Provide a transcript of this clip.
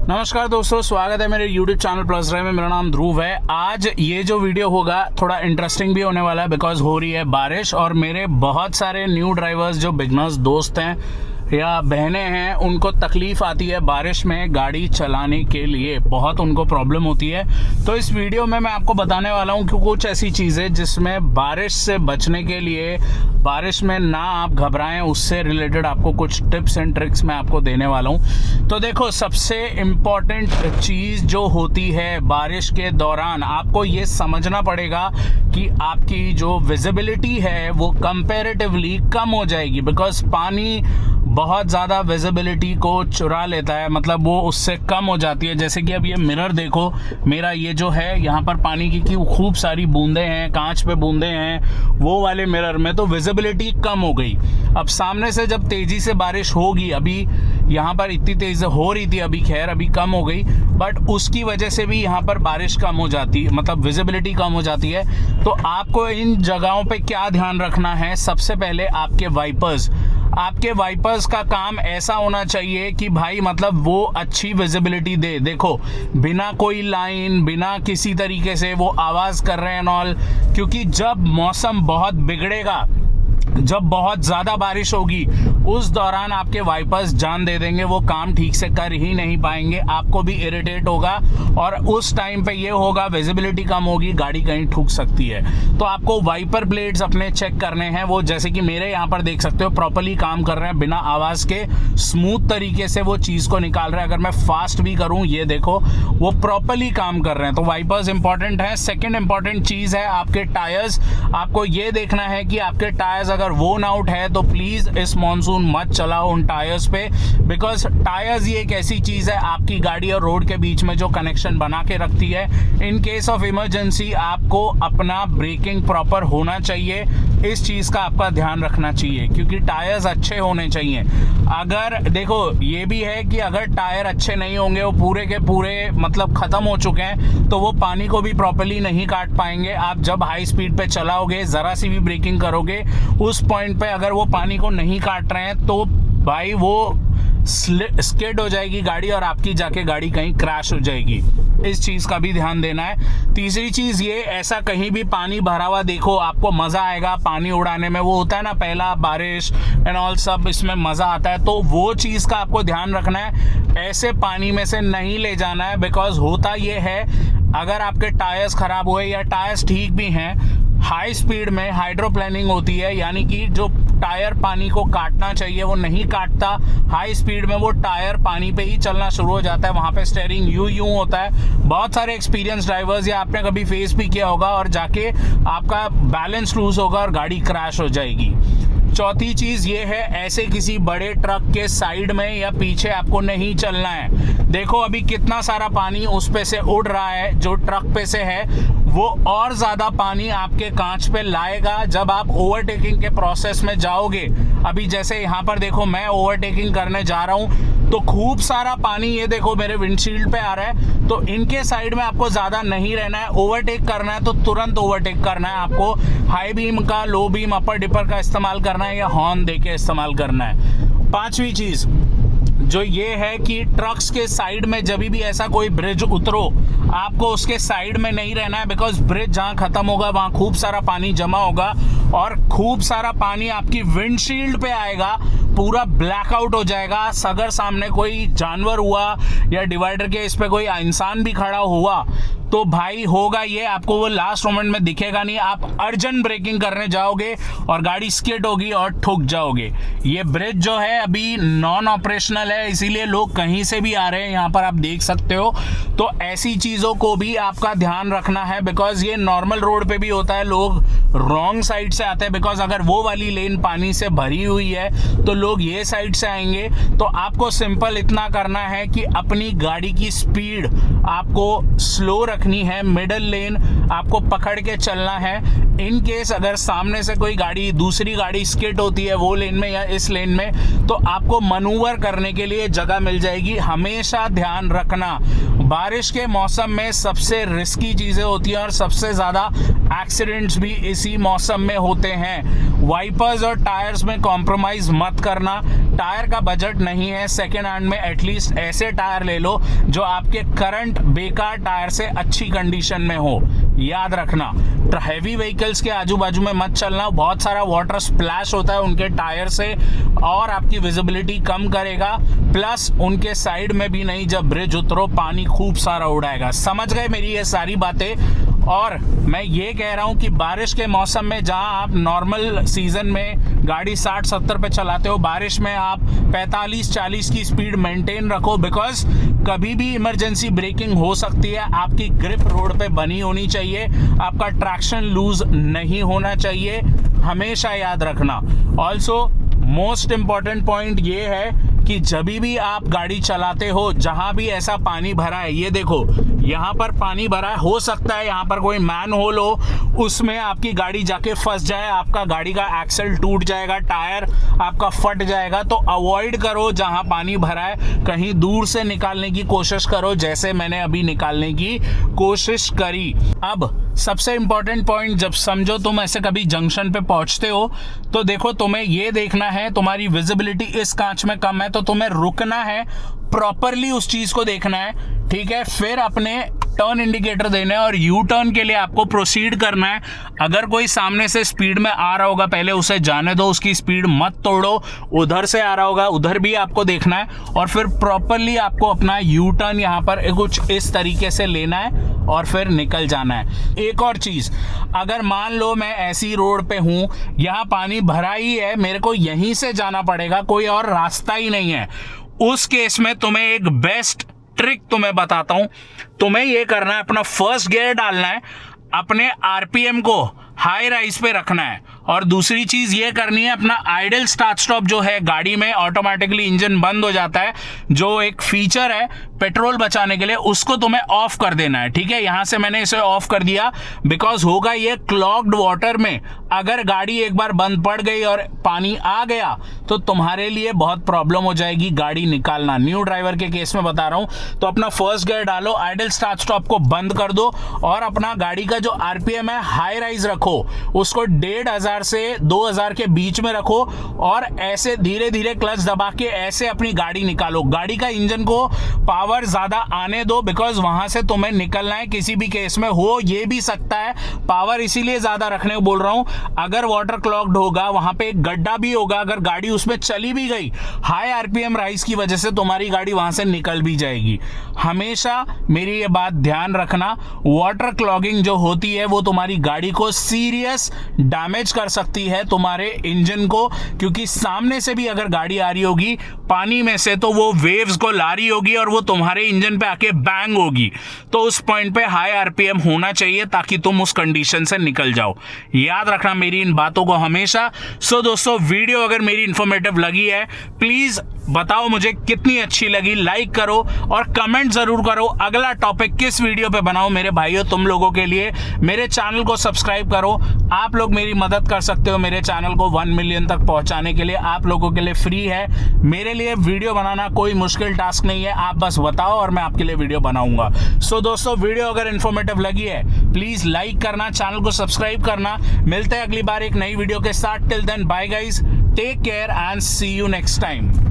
नमस्कार दोस्तों, स्वागत है मेरे YouTube चैनल प्लस ड्राइव में। मेरा नाम ध्रुव है। आज ये जो वीडियो होगा थोड़ा इंटरेस्टिंग भी होने वाला है बिकॉज हो रही है बारिश और मेरे बहुत सारे न्यू ड्राइवर्स जो बिगनर्स दोस्त हैं या बहनें हैं उनको तकलीफ आती है बारिश में गाड़ी चलाने के लिए, बहुत उनको प्रॉब्लम होती है। तो इस वीडियो में मैं आपको बताने वाला हूँ कि कुछ ऐसी चीज़ें जिसमें बारिश से बचने के लिए, बारिश में ना आप घबराएं, उससे रिलेटेड आपको कुछ टिप्स एंड ट्रिक्स मैं आपको देने वाला हूँ। तो देखो, सबसे इम्पॉर्टेंट चीज़ जो होती है बारिश के दौरान, आपको ये समझना पड़ेगा कि आपकी जो विजिबिलिटी है वो कंपैरेटिवली कम हो जाएगी बिकॉज पानी बहुत ज़्यादा विजिबिलिटी को चुरा लेता है, मतलब वो उससे कम हो जाती है। जैसे कि अब ये मिरर देखो, मेरा ये जो है यहाँ पर पानी की खूब सारी बूंदें हैं, कांच पे बूंदें हैं, वो वाले मिरर में तो विजिबिलिटी कम हो गई। अब सामने से जब तेज़ी से बारिश होगी, अभी यहाँ पर इतनी तेज़ हो रही थी, अभी खैर अभी कम हो गई, बट उसकी वजह से भी यहाँ पर बारिश कम हो जाती है, मतलब विजिबिलिटी कम हो जाती है। तो आपको इन जगहों पे क्या ध्यान रखना है? सबसे पहले आपके वाइपर्स का काम ऐसा होना चाहिए कि भाई मतलब वो अच्छी विजिबिलिटी दे। देखो, बिना कोई लाइन, बिना किसी तरीके से वो आवाज़ कर रहे हैं नॉल, क्योंकि जब मौसम बहुत बिगड़ेगा, जब बहुत ज़्यादा बारिश होगी, उस दौरान आपके वाइपर्स जान दे देंगे, वो काम ठीक से कर ही नहीं पाएंगे, आपको भी इरिटेट होगा और उस टाइम पे ये होगा विजिबिलिटी कम होगी, गाड़ी कहीं ठुक सकती है। तो आपको वाइपर ब्लेड्स अपने चेक करने हैं, वो जैसे कि मेरे यहाँ पर देख सकते हो प्रॉपर्ली काम कर रहे हैं, बिना आवाज़ के स्मूथ तरीके से वो चीज़ को निकाल रहे हैं। अगर मैं फास्ट भी करूँ, ये देखो वो प्रॉपर्ली काम कर रहे हैं। तो वाइपर्स इंपॉर्टेंट है। सेकेंड इंपॉर्टेंट चीज़ है आपके टायर्स। आपको ये देखना है कि आपके टायर्स अगर वोन आउट है तो प्लीज इस मॉनसून मत चलाओ उन टायर्स पे, बिकॉज टायर्स ये एक ऐसी चीज है आपकी गाड़ी और रोड के बीच में जो कनेक्शन बना के रखती है। इन केस ऑफ इमरजेंसी आपको अपना ब्रेकिंग प्रॉपर होना चाहिए, इस चीज का आपका ध्यान रखना चाहिए क्योंकि टायर्स अच्छे होने चाहिए। अगर देखो, ये भी है कि अगर टायर अच्छे नहीं होंगे, वो पूरे के पूरे मतलब खत्म हो चुके हैं, तो वो पानी को भी प्रॉपर्ली नहीं काट पाएंगे। आप जब हाई स्पीड पे चलाओगे, जरा सी भी ब्रेकिंग करोगे, उस पॉइंट पे अगर वो पानी को नहीं काट रहे हैं तो भाई वो स्किड हो जाएगी गाड़ी और आपकी जाके गाड़ी कहीं क्रैश हो जाएगी। इस चीज़ का भी ध्यान देना है। तीसरी चीज़ ये, ऐसा कहीं भी पानी भरा हुआ देखो, आपको मज़ा आएगा पानी उड़ाने में, वो होता है ना पहला बारिश एंड ऑल, सब इसमें मज़ा आता है, तो वो चीज़ का आपको ध्यान रखना है। ऐसे पानी में से नहीं ले जाना है बिकॉज होता ये है, अगर आपके टायर्स ख़राब हुए या टायर्स ठीक भी हैं, हाई स्पीड में हाइड्रोप्लेनिंग होती है, यानी कि जो टायर पानी को काटना चाहिए वो नहीं काटता। हाई स्पीड में वो टायर पानी पे ही चलना शुरू हो जाता है, वहाँ पे स्टीयरिंग यूं होता है। बहुत सारे एक्सपीरियंस ड्राइवर्स या आपने कभी फेस भी किया होगा और जाके आपका बैलेंस लूज होगा और गाड़ी क्रैश हो जाएगी। चौथी चीज़ ये है, ऐसे किसी बड़े ट्रक के साइड में या पीछे आपको नहीं चलना है। देखो अभी कितना सारा पानी उस पे से उड़ रहा है, जो ट्रक पे से है, वो और ज़्यादा पानी आपके कांच पे लाएगा जब आप ओवरटेकिंग के प्रोसेस में जाओगे। अभी जैसे यहाँ पर देखो, मैं ओवरटेकिंग करने जा रहा हूँ तो खूब सारा पानी ये देखो मेरे विंडशील्ड पे आ रहा है, तो इनके साइड में आपको ज़्यादा नहीं रहना है। ओवरटेक करना है तो तुरंत ओवरटेक करना है, आपको हाई बीम का, लो बीम, अपर डिपर का इस्तेमाल करना है या हॉर्न दे के इस्तेमाल करना है। पांचवी चीज़ जो ये है कि ट्रक्स के साइड में जब भी ऐसा कोई ब्रिज उतरो, आपको उसके साइड में नहीं रहना है बिकॉज ब्रिज जहाँ खत्म होगा वहाँ खूब सारा पानी जमा होगा और खूब सारा पानी आपकी विंडशील्ड पे आएगा, पूरा ब्लैकआउट हो जाएगा। अगर सामने कोई जानवर हुआ या डिवाइडर के इस पे कोई इंसान भी खड़ा हुआ तो भाई होगा ये, आपको वो लास्ट मोमेंट में दिखेगा नहीं, आप अर्जेंट ब्रेकिंग करने जाओगे और गाड़ी स्किड होगी और ठुक जाओगे। ये ब्रिज जो है अभी नॉन ऑपरेशनल है, इसीलिए लोग कहीं से भी आ रहे हैं, यहाँ पर आप देख सकते हो। तो ऐसी चीज़ों को भी आपका ध्यान रखना है बिकॉज ये नॉर्मल रोड पे भी होता है, लोग रॉन्ग साइड से आते हैं बिकॉज अगर वो वाली लेन पानी से भरी हुई है तो लोग ये साइड से आएंगे। तो आपको सिंपल इतना करना है कि अपनी गाड़ी की स्पीड आपको स्लो रखनी है, मिडल लेन आपको पकड़ के चलना है। इन केस अगर सामने से कोई गाड़ी, दूसरी गाड़ी स्किड होती है वो लेन में या इस लेन में, तो आपको मनूवर करने के लिए जगह मिल जाएगी। हमेशा ध्यान रखना, बारिश के मौसम में सबसे रिस्की चीज़ें होती हैं और सबसे ज़्यादा एक्सीडेंट्स भी इसी मौसम में होते हैं। वाइपर्स और टायर्स में कॉम्प्रोमाइज़ मत करना, टायर का बजट नहीं है सेकेंड हैंड में, एटलीस्ट ऐसे टायर ले लो जो आपके करंट बेकार टायर से अच्छी कंडीशन में हो। याद रखना, हैवी व्हीकल्स के आजू बाजू में मत चलना, बहुत सारा वाटर स्प्लैश होता है उनके टायर से और आपकी विजिबिलिटी कम करेगा। प्लस उनके साइड में भी नहीं, जब ब्रिज उतरो पानी खूब सारा उड़ाएगा। समझ गए मेरी ये सारी बातें। और मैं ये कह रहा हूँ कि बारिश के मौसम में जहाँ आप नॉर्मल सीजन में गाड़ी 60-70 पे चलाते हो, बारिश में आप 45-40 की स्पीड मेंटेन रखो, बिकॉज कभी भी इमरजेंसी ब्रेकिंग हो सकती है। आपकी ग्रिप रोड पे बनी होनी चाहिए, आपका ट्रैक्शन लूज नहीं होना चाहिए, हमेशा याद रखना। ऑल्सो मोस्ट इंपॉर्टेंट पॉइंट ये है कि जब भी आप गाड़ी चलाते हो, जहां भी ऐसा पानी भरा है, ये देखो यहाँ पर पानी भरा है, हो सकता है यहाँ पर कोई मैन होल हो, उसमें आपकी गाड़ी जाके फंस जाए, आपका गाड़ी का एक्सल टूट जाएगा, टायर आपका फट जाएगा। तो अवॉइड करो जहां पानी भरा है, कहीं दूर से निकालने की कोशिश करो, जैसे मैंने अभी निकालने की कोशिश करी। अब सबसे इंपॉर्टेंट पॉइंट, जब समझो तुम ऐसे कभी जंक्शन पे पहुंचते हो तो देखो, तुम्हें ये देखना है तुम्हारी विजिबिलिटी इस कांच में कम है तो तुम्हें रुकना है, प्रॉपरली उस चीज को देखना है, ठीक है। फिर अपने टर्न इंडिकेटर देना है और यू टर्न के लिए आपको प्रोसीड करना है। अगर कोई सामने से स्पीड में आ रहा होगा, पहले उसे जाने दो, उसकी स्पीड मत तोड़ो। उधर से आ रहा होगा, उधर भी आपको देखना है और फिर प्रॉपरली आपको अपना यू टर्न यहाँ पर कुछ इस तरीके से लेना है और फिर निकल जाना है। एक और चीज, अगर मान लो मैं ऐसी रोड पे हूं, यहाँ पानी भरा ही है, मेरे को यहीं से जाना पड़ेगा, कोई और रास्ता ही नहीं है, उस केस में तुम्हें एक बेस्ट ट्रिक तुम्हें बताता हूं। तुम्हें ये करना है, अपना फर्स्ट गियर डालना है, अपने आरपीएम को हाई राइज पे रखना है और दूसरी चीज ये करनी है, अपना आइडल स्टार्ट स्टॉप जो है गाड़ी में, ऑटोमेटिकली इंजन बंद हो जाता है, जो एक फीचर है पेट्रोल बचाने के लिए, उसको तुम्हें ऑफ कर देना है, ठीक है। यहां से मैंने इसे ऑफ कर दिया, बिकॉज होगा ये क्लॉग्ड वाटर में अगर गाड़ी एक बार बंद पड़ गई और पानी आ गया तो तुम्हारे लिए बहुत प्रॉब्लम हो जाएगी गाड़ी निकालना। न्यू ड्राइवर के केस में बता रहा हूं। तो अपना फर्स्ट गियर डालो, आइडल स्टार्ट स्टॉप को बंद कर दो और अपना गाड़ी का जो आरपीएम है हाई राइज रखो, उसको 1500 से 2000 के बीच में रखो और ऐसे धीरे धीरे क्लच दबा के ऐसे अपनी गाड़ी निकालो। गाड़ी का इंजन को पावर ज्यादा आने दो, बिकॉज वहां से तुम्हें निकलना है। किसी भी केस में हो ये भी सकता है, पावर इसीलिए ज्यादा रखने को बोल रहा हूं, अगर वाटर क्लॉग्ड होगा, वहां पे एक गड्ढा भी होगा, अगर गाड़ी उसमें चली भी गई, हाई आरपीएम राइज की वजह से तुम्हारी गाड़ी वहां से निकल भी जाएगी। हमेशा मेरी ये बात ध्यान रखना, वाटर क्लॉगिंग जो होती है वो तुम्हारी गाड़ी को सीरियस डैमेज कर सकती है, तुम्हारे इंजन को, क्योंकि सामने से भी अगर गाड़ी आ रही होगी पानी में से तो वो वेव्स को ला रही होगी और वो तुम्हारे इंजन पे आके बैंग होगी। तो उस पॉइंट पे हाई आरपीएम होना चाहिए ताकि तुम उस कंडीशन से निकल जाओ। याद रखना मेरी इन बातों को हमेशा। सो दोस्तों, वीडियो अगर मेरी इंफॉर्मेटिव लगी है, प्लीज बताओ मुझे कितनी अच्छी लगी, लाइक करो और कमेंट जरूर करो अगला टॉपिक किस वीडियो पे बनाऊं मेरे भाइयों तुम लोगों के लिए। मेरे चैनल को सब्सक्राइब करो, आप लोग मेरी मदद कर सकते हो मेरे चैनल को 1 मिलियन तक पहुंचाने के लिए। आप लोगों के लिए फ्री है, मेरे लिए वीडियो बनाना कोई मुश्किल टास्क नहीं है, आप बस बताओ और मैं आपके लिए वीडियो बनाऊंगा। सो दोस्तों, वीडियो अगर इन्फॉर्मेटिव लगी है प्लीज लाइक करना, चैनल को सब्सक्राइब करना। मिलते हैं अगली बार एक नई वीडियो के साथ। Till then bye guys, take care and see you next time.